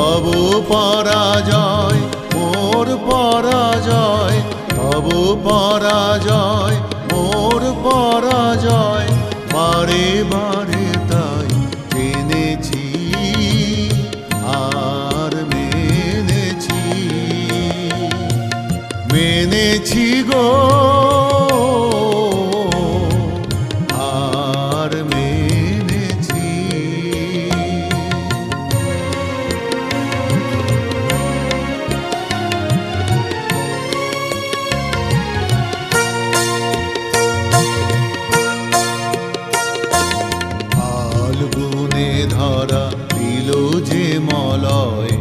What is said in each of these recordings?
তব পরাজয় মোর পরাজয়, তব পরাজয় মোর পরাজয়, বারে বারে তাই জেনেছি আর মেনেছি, মেনেছি গো আর মেনেছি। ফাল্গুনে ধরা দিল যে মলয়,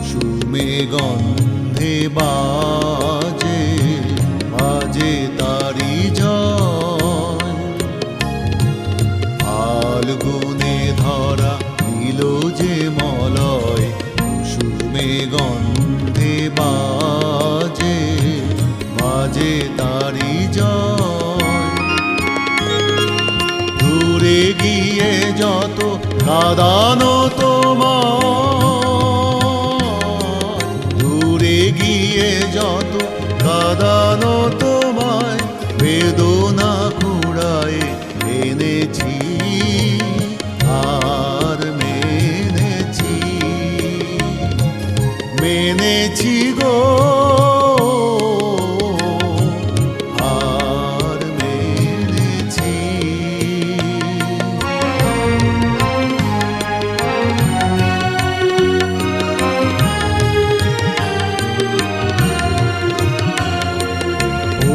সুমে গন্ধে বাজে বাজে তারি জয়। ফাল্গুনে ধরা দিল যে মলয়, সুমে গন্ধে বাজে বাজে তারি জয়। দূরে গিয়ে যত কাঁদানো তোমায়, দূরে গিয়ে যত কাঁদানো তোমায়, বেদনা কুড়ায় এনেছি আর মেনেছি, মেনেছি গো আর মেনেছি।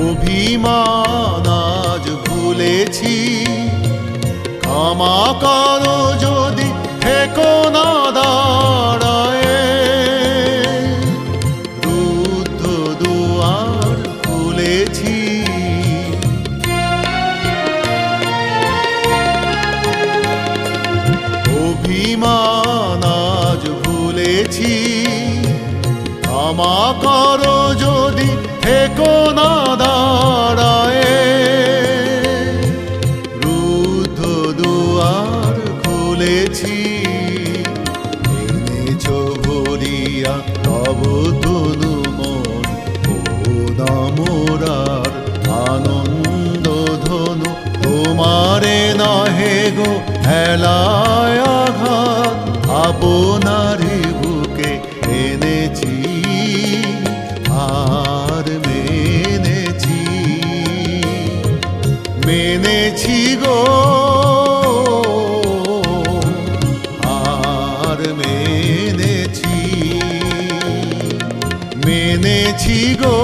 অভিমান আজ ভুলেছি, ক্ষমা করো যদি থেকো না দাঁড়ায়ে, রুদ্ধ দুয়ার খুলেছি। অভিমান আজ ভুলেছি, ক্ষমা করো যদি থেকো না দাঁড়ায়ে, রুদ্ধ দুয়ার খুলেছি। এনেছো ভরিয়া তব তনু মন, ও দামোরার আনন্দ ধনু, তোমারে নহে গো হেলায় আঘাত, আপনারি বুকে এনেছি আর মেনেছি, মেনেছি গো আর মেনেছি, মেনেছি গো।